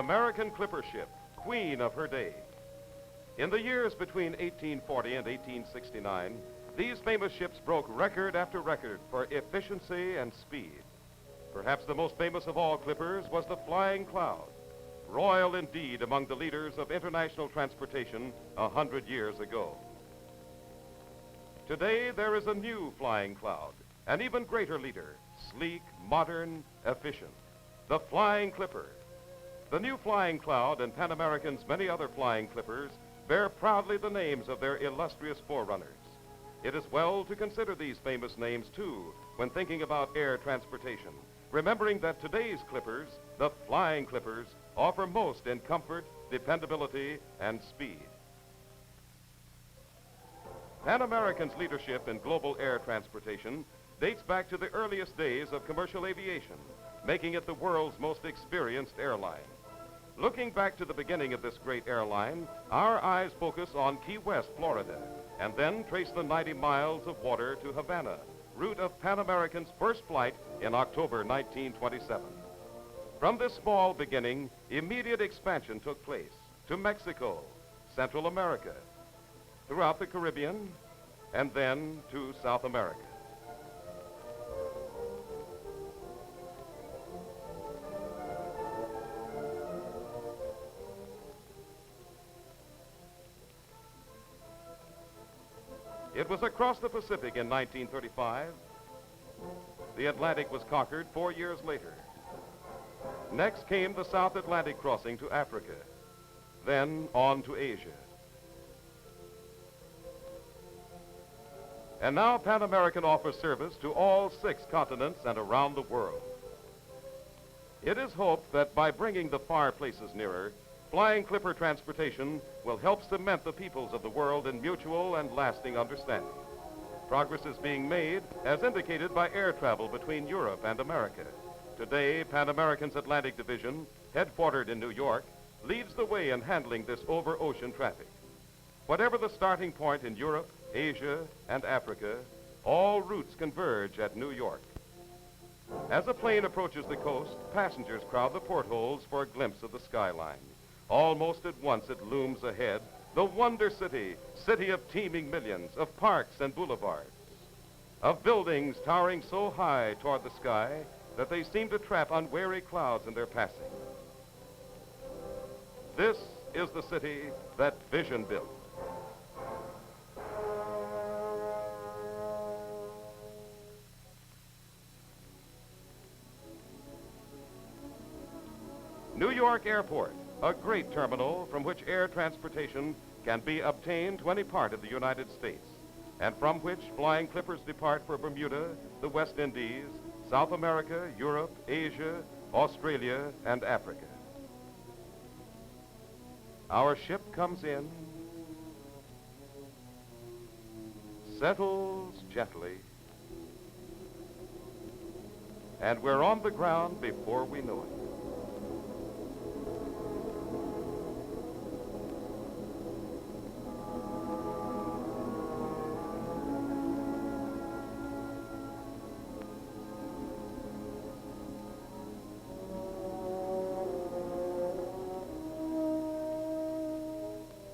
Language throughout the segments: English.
American clipper ship, queen of her day. In the years between 1840 and 1869, these famous ships broke record after record for efficiency and speed. Perhaps the most famous of all clippers was the Flying Cloud, royal indeed among the leaders of international transportation 100 years ago. Today, there is a new Flying Cloud, an even greater leader, sleek, modern, efficient, the Flying Clipper. The new Flying Cloud and Pan American's many other flying clippers bear proudly the names of their illustrious forerunners. It is well to consider these famous names, too, when thinking about air transportation, remembering that today's clippers, the Flying Clippers, offer most in comfort, dependability, and speed. Pan American's leadership in global air transportation dates back to the earliest days of commercial aviation, making it the world's most experienced airline. Looking back to the beginning of this great airline, our eyes focus on Key West, Florida, and then trace the 90 miles of water to Havana, route of Pan American's first flight in October 1927. From this small beginning, immediate expansion took place to Mexico, Central America, throughout the Caribbean, and then to South America. It was across the Pacific in 1935. The Atlantic was conquered 4 years later. Next came the South Atlantic crossing to Africa, then on to Asia. And now Pan American offers service to all 6 continents and around the world. It is hoped that by bringing the far places nearer, Flying Clipper transportation will help cement the peoples of the world in mutual and lasting understanding. Progress is being made, as indicated by air travel between Europe and America. Today, Pan American's Atlantic Division, headquartered in New York, leads the way in handling this over-ocean traffic. Whatever the starting point in Europe, Asia, and Africa, all routes converge at New York. As a plane approaches the coast, passengers crowd the portholes for a glimpse of the skyline. Almost at once it looms ahead, the Wonder City, city of teeming millions, of parks and boulevards, of buildings towering so high toward the sky that they seem to trap unwary clouds in their passing. This is the city that Vision built. New York Airport, a great terminal from which air transportation can be obtained to any part of the United States, and from which flying clippers depart for Bermuda, the West Indies, South America, Europe, Asia, Australia, and Africa. Our ship comes in, settles gently, and we're on the ground before we know it.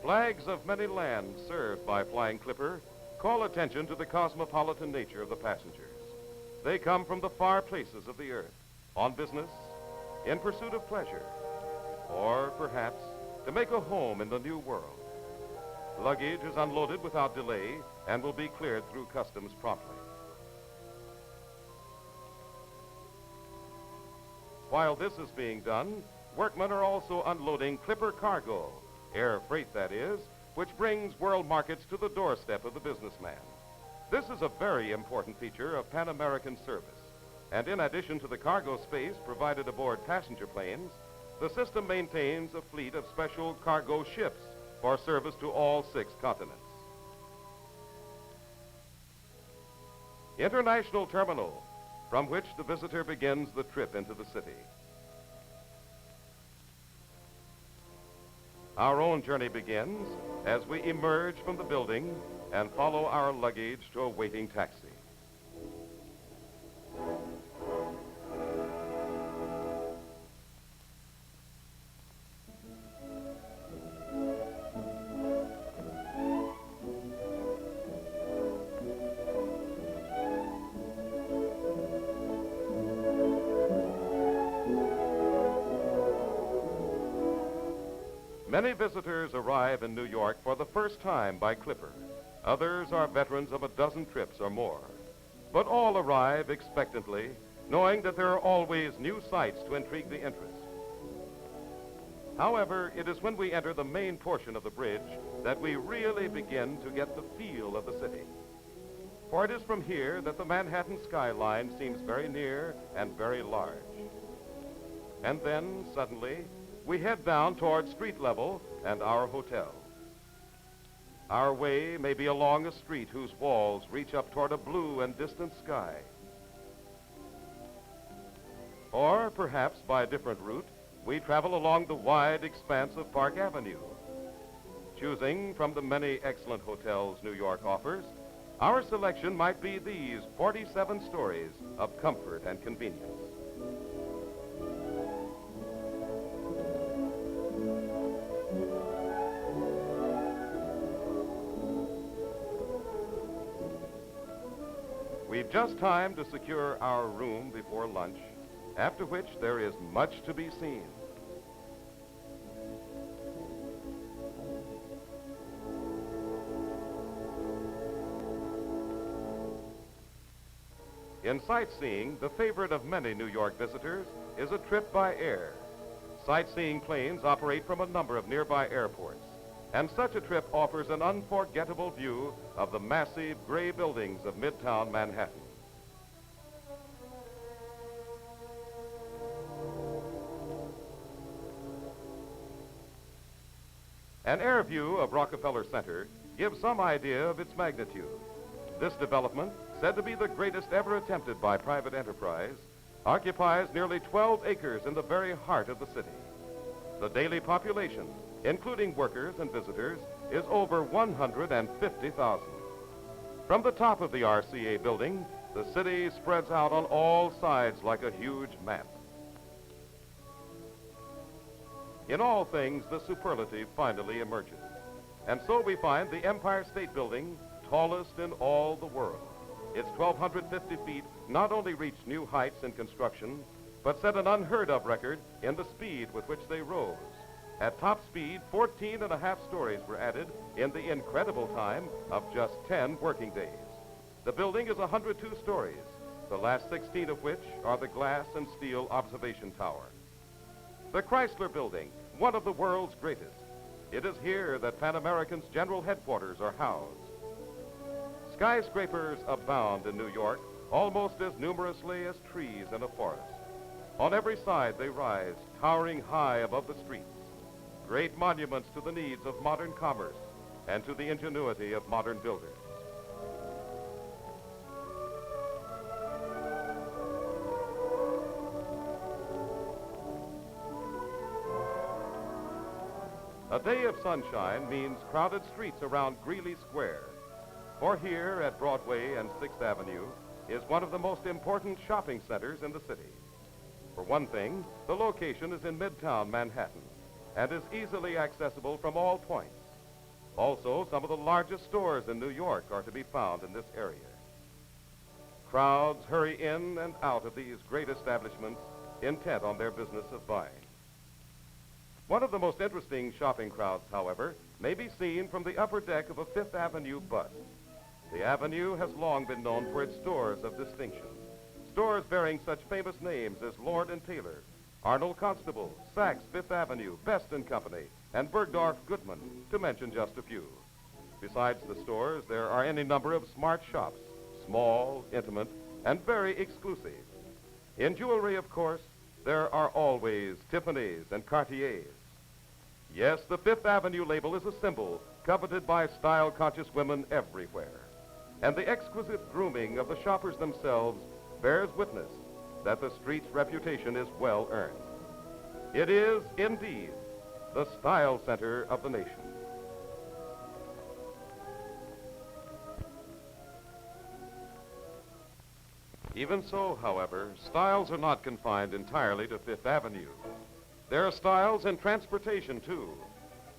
Flags of many lands served by Flying Clipper call attention to the cosmopolitan nature of the passengers. They come from the far places of the earth, on business, in pursuit of pleasure, or perhaps to make a home in the new world. Luggage is unloaded without delay and will be cleared through customs promptly. While this is being done, workmen are also unloading Clipper cargo, air freight that is, which brings world markets to the doorstep of the businessman. This is a very important feature of Pan American service. And in addition to the cargo space provided aboard passenger planes, the system maintains a fleet of special cargo ships for service to all 6 continents. International Terminal, from which the visitor begins the trip into the city. Our own journey begins as we emerge from the building and follow our luggage to a waiting taxi. Many visitors arrive in New York for the first time by clipper. Others are veterans of a dozen trips or more. But all arrive expectantly, knowing that there are always new sights to intrigue the interest. However, it is when we enter the main portion of the bridge that we really begin to get the feel of the city. For it is from here that the Manhattan skyline seems very near and very large. And then, suddenly, we head down toward street level and our hotel. Our way may be along a street whose walls reach up toward a blue and distant sky. Or perhaps by a different route, we travel along the wide expanse of Park Avenue. Choosing from the many excellent hotels New York offers, our selection might be these 47 stories of comfort and convenience. We've just time to secure our room before lunch, after which there is much to be seen. In sightseeing, the favorite of many New York visitors is a trip by air. Sightseeing planes operate from a number of nearby airports, and such a trip offers an unforgettable view of the massive gray buildings of Midtown Manhattan. An air view of Rockefeller Center gives some idea of its magnitude. This development, said to be the greatest ever attempted by private enterprise, occupies nearly 12 acres in the very heart of the city. The daily population, including workers and visitors, is over 150,000. From the top of the RCA building, the city spreads out on all sides like a huge map. In all things, the superlative finally emerges. And so we find the Empire State Building, tallest in all the world. Its 1,250 feet not only reached new heights in construction, but set an unheard of record in the speed with which they rose. At top speed, 14 and a half stories were added in the incredible time of just 10 working days. The building is 102 stories, the last 16 of which are the glass and steel observation tower. The Chrysler Building, one of the world's greatest. It is here that Pan American's general headquarters are housed. Skyscrapers abound in New York, almost as numerously as trees in a forest. On every side they rise, towering high above the streets, great monuments to the needs of modern commerce and to the ingenuity of modern builders. A day of sunshine means crowded streets around Greeley Square. For here at Broadway and 6th Avenue is one of the most important shopping centers in the city. For one thing, the location is in Midtown Manhattan and is easily accessible from all points. Also, some of the largest stores in New York are to be found in this area. Crowds hurry in and out of these great establishments, intent on their business of buying. One of the most interesting shopping crowds, however, may be seen from the upper deck of a Fifth Avenue bus. The avenue has long been known for its stores of distinction. Stores bearing such famous names as Lord & Taylor, Arnold Constable, Saks Fifth Avenue, Best & Company, and Bergdorf Goodman, to mention just a few. Besides the stores, there are any number of smart shops, small, intimate, and very exclusive. In jewelry, of course, there are always Tiffany's and Cartiers. Yes, the Fifth Avenue label is a symbol coveted by style-conscious women everywhere. And the exquisite grooming of the shoppers themselves bears witness that the street's reputation is well earned. It is, indeed, the style center of the nation. Even so, however, styles are not confined entirely to Fifth Avenue. There are styles in transportation, too.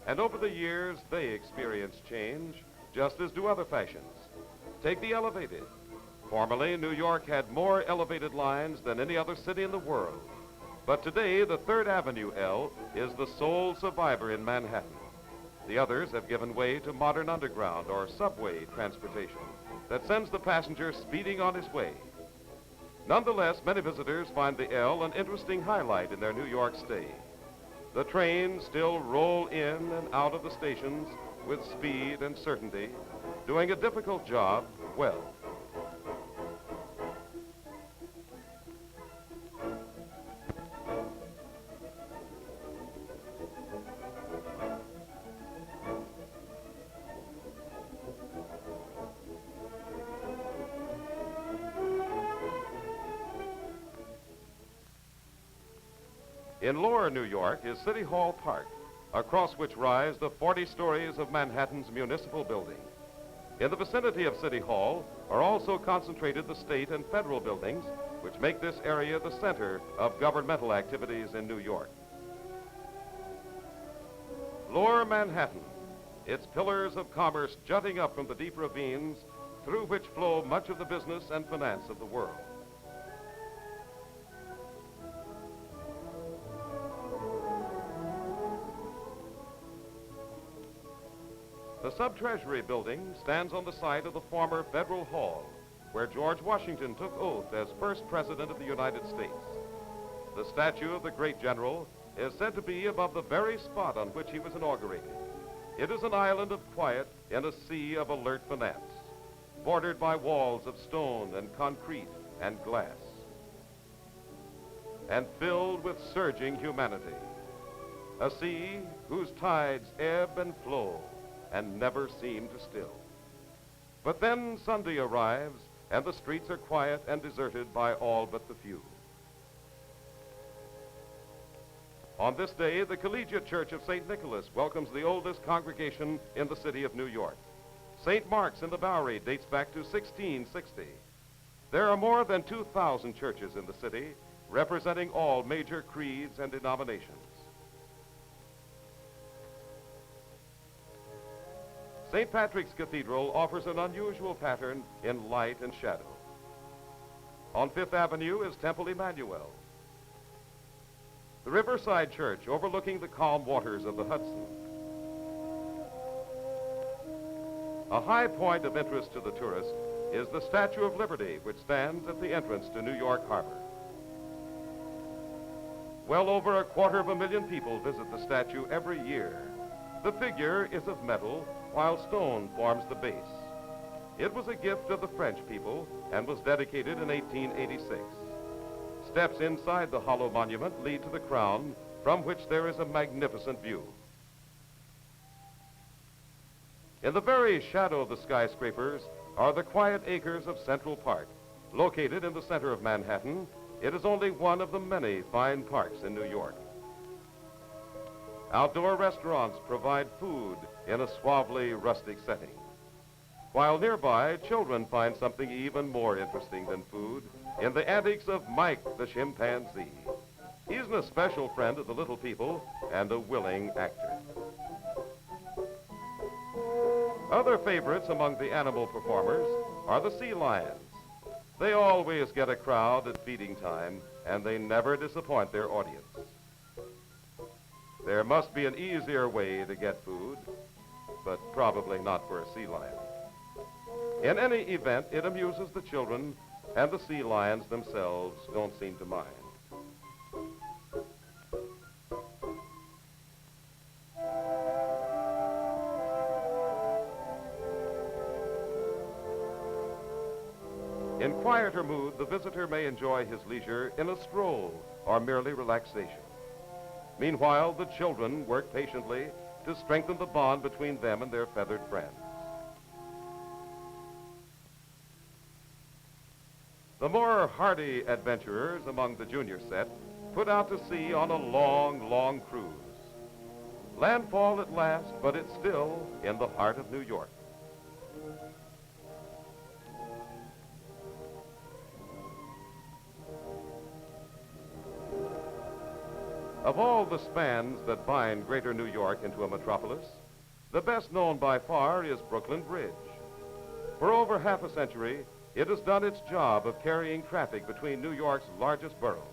And over the years, they experience change, just as do other fashions. Take the elevated. Formerly, New York had more elevated lines than any other city in the world. But today, the 3rd Avenue L is the sole survivor in Manhattan. The others have given way to modern underground or subway transportation that sends the passenger speeding on his way. Nonetheless, many visitors find the L an interesting highlight in their New York stay. The trains still roll in and out of the stations with speed and certainty, doing a difficult job well. In lower New York is City Hall Park, across which rise the 40 stories of Manhattan's municipal building. In the vicinity of City Hall are also concentrated the state and federal buildings, which make this area the center of governmental activities in New York. Lower Manhattan, its pillars of commerce jutting up from the deep ravines through which flow much of the business and finance of the world. The Sub-Treasury building stands on the site of the former Federal Hall, where George Washington took oath as first President of the United States. The statue of the great general is said to be above the very spot on which he was inaugurated. It is an island of quiet in a sea of alert finance, bordered by walls of stone and concrete and glass, and filled with surging humanity. A sea whose tides ebb and flow and never seem to still. But then Sunday arrives, and the streets are quiet and deserted by all but the few. On this day, the Collegiate Church of St. Nicholas welcomes the oldest congregation in the city of New York. St. Mark's in the Bowery dates back to 1660. There are more than 2,000 churches in the city, representing all major creeds and denominations. St. Patrick's Cathedral offers an unusual pattern in light and shadow. On 5th Avenue is Temple Emmanuel. The Riverside Church overlooking the calm waters of the Hudson. A high point of interest to the tourist is the Statue of Liberty, which stands at the entrance to New York Harbor. Well over 250,000 people visit the statue every year. The figure is of metal, while stone forms the base. It was a gift of the French people and was dedicated in 1886. Steps inside the hollow monument lead to the crown, from which there is a magnificent view. In the very shadow of the skyscrapers are the quiet acres of Central Park. Located in the center of Manhattan, it is only one of the many fine parks in New York. Outdoor restaurants provide food in a suavely rustic setting. While nearby, children find something even more interesting than food in the antics of Mike the chimpanzee. He's an especial friend of the little people and a willing actor. Other favorites among the animal performers are the sea lions. They always get a crowd at feeding time, and they never disappoint their audience. There must be an easier way to get food, but probably not for a sea lion. In any event, it amuses the children, and the sea lions themselves don't seem to mind. In quieter mood, the visitor may enjoy his leisure in a stroll or merely relaxation. Meanwhile, the children work patiently to strengthen the bond between them and their feathered friends. The more hardy adventurers among the junior set put out to sea on a long, long cruise. Landfall at last, but it's still in the heart of New York. Of all the spans that bind greater New York into a metropolis, the best known by far is Brooklyn Bridge. For over half a century, it has done its job of carrying traffic between New York's largest boroughs.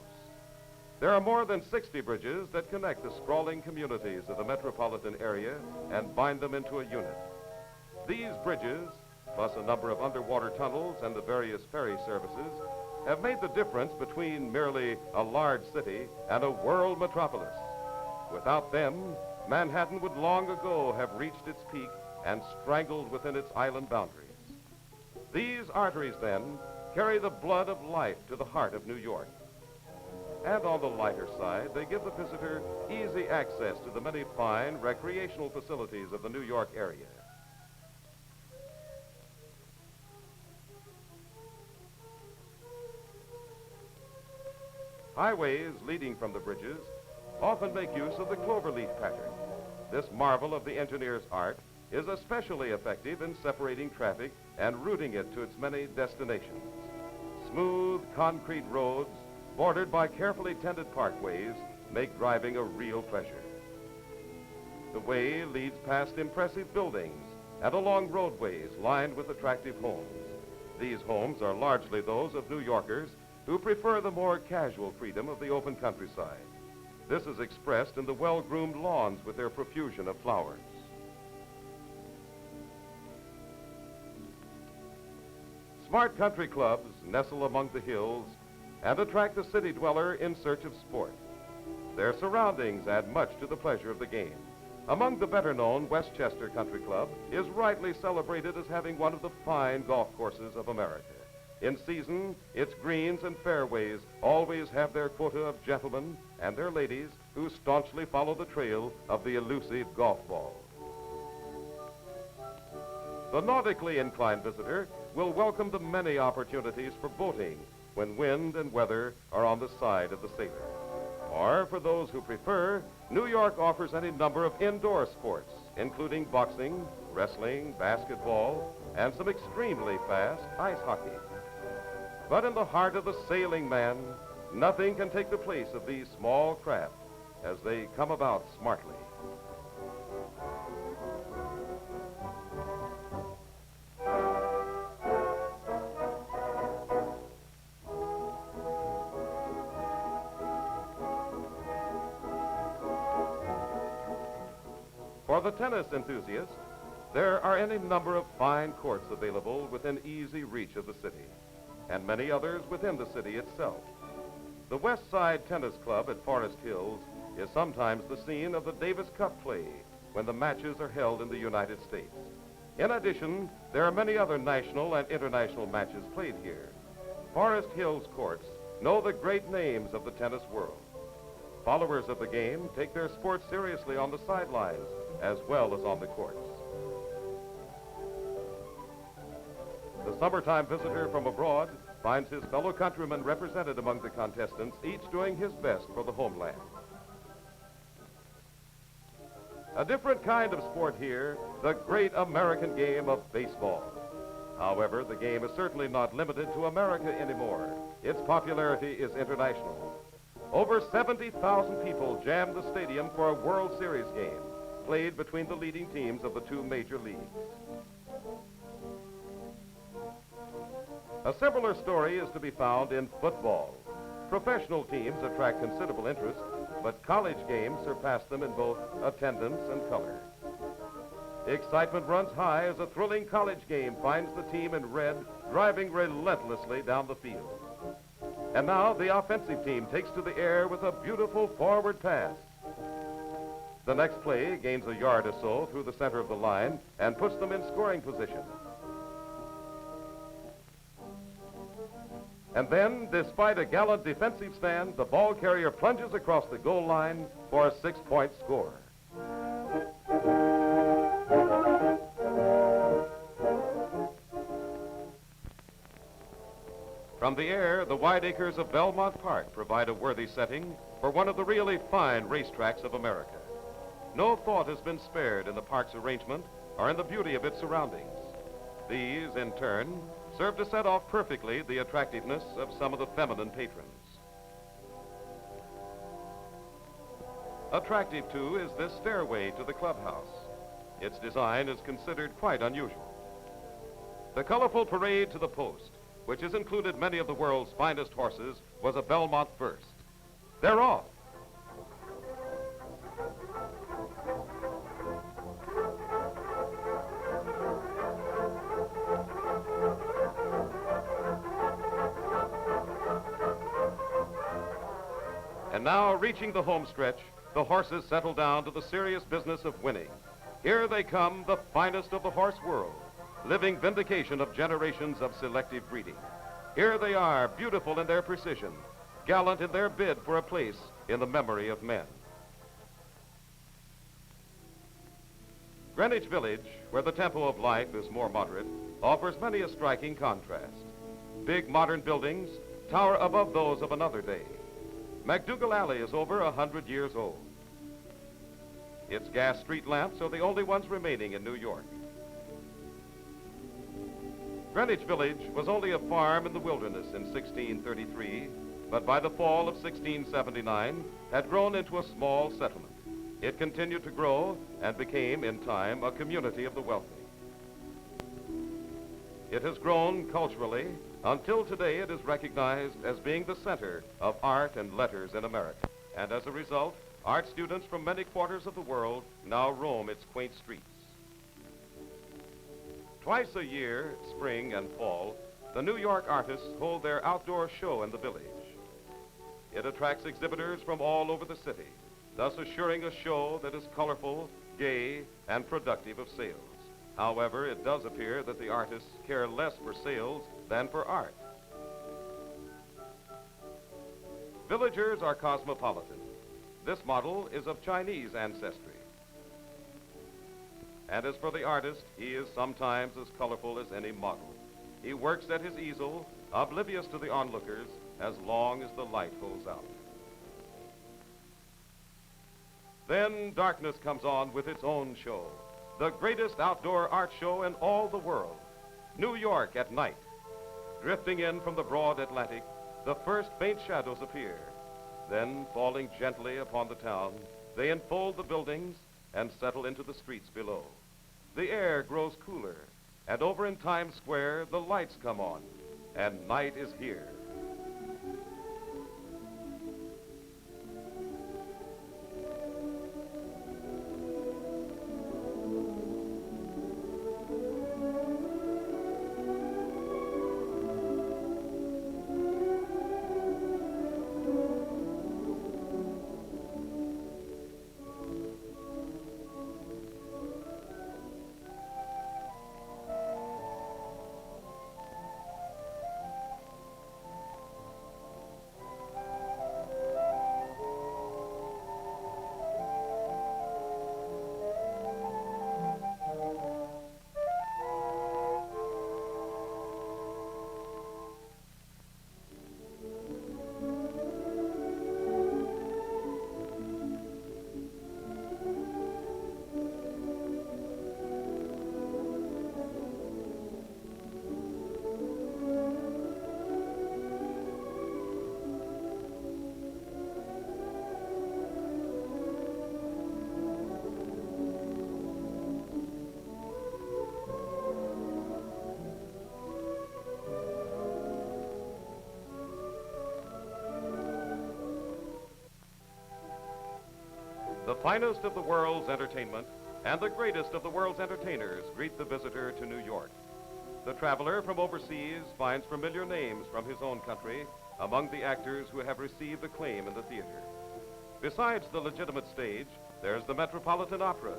There are more than 60 bridges that connect the sprawling communities of the metropolitan area and bind them into a unit. These bridges, plus a number of underwater tunnels and the various ferry services, have made the difference between merely a large city and a world metropolis. Without them, Manhattan would long ago have reached its peak and strangled within its island boundaries. These arteries, then, carry the blood of life to the heart of New York. And on the lighter side, they give the visitor easy access to the many fine recreational facilities of the New York area. Highways leading from the bridges often make use of the cloverleaf pattern. This marvel of the engineer's art is especially effective in separating traffic and routing it to its many destinations. Smooth concrete roads bordered by carefully tended parkways make driving a real pleasure. The way leads past impressive buildings and along roadways lined with attractive homes. These homes are largely those of New Yorkers who prefer the more casual freedom of the open countryside. This is expressed in the well-groomed lawns with their profusion of flowers. Smart country clubs nestle among the hills and attract the city dweller in search of sport. Their surroundings add much to the pleasure of the game. Among the better-known, Westchester Country Club is rightly celebrated as having one of the fine golf courses of America. In season, its greens and fairways always have their quota of gentlemen and their ladies who staunchly follow the trail of the elusive golf ball. The nautically inclined visitor will welcome the many opportunities for boating when wind and weather are on the side of the sailor. Or for those who prefer, New York offers any number of indoor sports, including boxing, wrestling, basketball, and some extremely fast ice hockey. But in the heart of the sailing man, nothing can take the place of these small craft as they come about smartly. For the tennis enthusiast, there are any number of fine courts available within easy reach of the city, and many others within the city itself. The West Side Tennis Club at Forest Hills is sometimes the scene of the Davis Cup play when the matches are held in the United States. In addition, there are many other national and international matches played here. Forest Hills courts know the great names of the tennis world. Followers of the game take their sport seriously on the sidelines as well as on the courts. The summertime visitor from abroad finds his fellow countrymen represented among the contestants, each doing his best for the homeland. A different kind of sport here, the great American game of baseball. However, the game is certainly not limited to America anymore. Its popularity is international. Over 70,000 people jammed the stadium for a World Series game played between the leading teams of the two major leagues. A similar story is to be found in football. Professional teams attract considerable interest, but college games surpass them in both attendance and color. The excitement runs high as a thrilling college game finds the team in red driving relentlessly down the field. And now the offensive team takes to the air with a beautiful forward pass. The next play gains a yard or so through the center of the line and puts them in scoring position. And then, despite a gallant defensive stand, the ball carrier plunges across the goal line for a 6-point score. From the air, the wide acres of Belmont Park provide a worthy setting for one of the really fine racetracks of America. No thought has been spared in the park's arrangement or in the beauty of its surroundings. These, in turn, serve to set off perfectly the attractiveness of some of the feminine patrons. Attractive, too, is this stairway to the clubhouse. Its design is considered quite unusual. The colorful parade to the post, which has included many of the world's finest horses, was a Belmont first. They're off. And now, reaching the home stretch, the horses settle down to the serious business of winning. Here they come, the finest of the horse world, living vindication of generations of selective breeding. Here they are, beautiful in their precision, gallant in their bid for a place in the memory of men. Greenwich Village, where the tempo of life is more moderate, offers many a striking contrast. Big modern buildings tower above those of another day. MacDougal Alley is over 100 years old. Its gas street lamps are the only ones remaining in New York. Greenwich Village was only a farm in the wilderness in 1633, but by the fall of 1679 had grown into a small settlement. It continued to grow and became, in time, a community of the wealthy. It has grown culturally. Until today, it is recognized as being the center of art and letters in America. And as a result, art students from many quarters of the world now roam its quaint streets. Twice a year, spring and fall, the New York artists hold their outdoor show in the village. It attracts exhibitors from all over the city, thus assuring a show that is colorful, gay, and productive of sales. However, it does appear that the artists care less for sales than for art. Villagers are cosmopolitan. This model is of Chinese ancestry. And as for the artist, he is sometimes as colorful as any model. He works at his easel, oblivious to the onlookers, as long as the light holds out. Then darkness comes on with its own show, the greatest outdoor art show in all the world, New York at night. Drifting in from the broad Atlantic, the first faint shadows appear. Then, falling gently upon the town, they enfold the buildings and settle into the streets below. The air grows cooler, and over in Times Square, the lights come on, and night is here. The finest of the world's entertainment and the greatest of the world's entertainers greet the visitor to New York. The traveler from overseas finds familiar names from his own country among the actors who have received acclaim in the theater. Besides the legitimate stage, there's the Metropolitan Opera,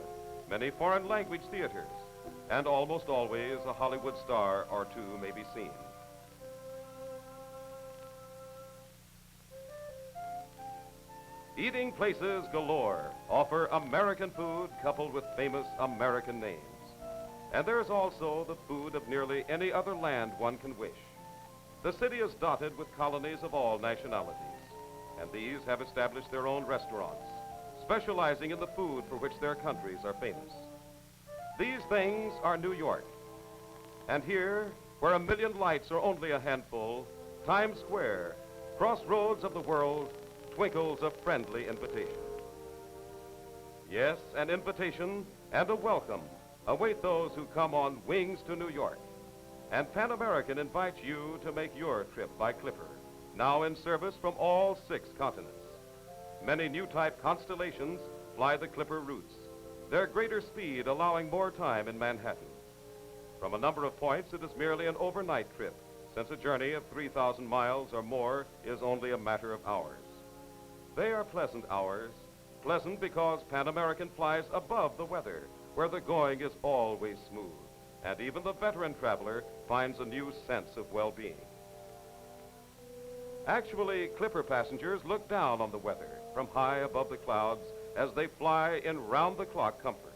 many foreign language theaters, and almost always a Hollywood star or two may be seen. Eating places galore offer American food coupled with famous American names. And there's also the food of nearly any other land one can wish. The city is dotted with colonies of all nationalities, and these have established their own restaurants, specializing in the food for which their countries are famous. These things are New York. And here, where a million lights are only a handful, Times Square, crossroads of the world, twinkles a friendly invitation. Yes, an invitation and a welcome await those who come on wings to New York. And Pan American invites you to make your trip by Clipper, now in service from all 6 continents. Many new type Constellations fly the Clipper routes, their greater speed allowing more time in Manhattan. From a number of points, it is merely an overnight trip, since a journey of 3,000 miles or more is only a matter of hours. They are pleasant hours, pleasant because Pan American flies above the weather, where the going is always smooth, and even the veteran traveler finds a new sense of well-being. Actually, Clipper passengers look down on the weather from high above the clouds as they fly in round-the-clock comfort.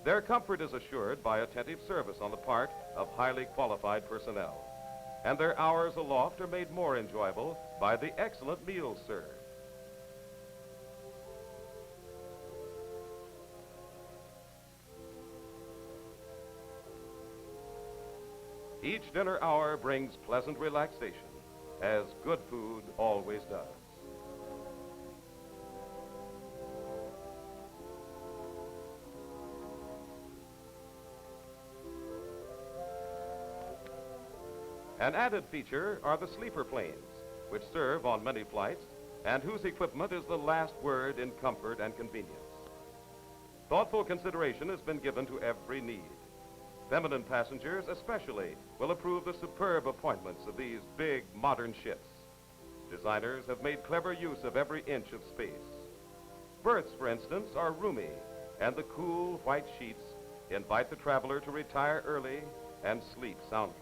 Their comfort is assured by attentive service on the part of highly qualified personnel, and their hours aloft are made more enjoyable by the excellent meals served. Each dinner hour brings pleasant relaxation, as good food always does. An added feature are the sleeper planes, which serve on many flights and whose equipment is the last word in comfort and convenience. Thoughtful consideration has been given to every need. Feminine passengers especially will approve the superb appointments of these big modern ships. Designers have made clever use of every inch of space. Berths, for instance, are roomy, and the cool white sheets invite the traveler to retire early and sleep soundly.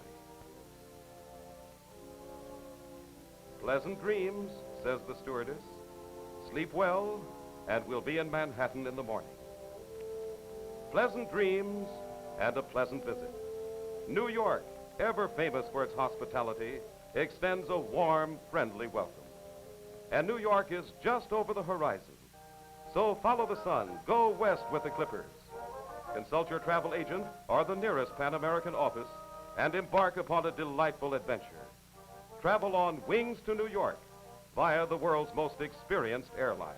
Pleasant dreams, says the stewardess. Sleep well, and we'll be in Manhattan in the morning. Pleasant dreams and a pleasant visit. New York, ever famous for its hospitality, extends a warm, friendly welcome. And New York is just over the horizon. So follow the sun, go west with the Clippers. Consult your travel agent or the nearest Pan American office and embark upon a delightful adventure. Travel on Wings to New York via the world's most experienced airline.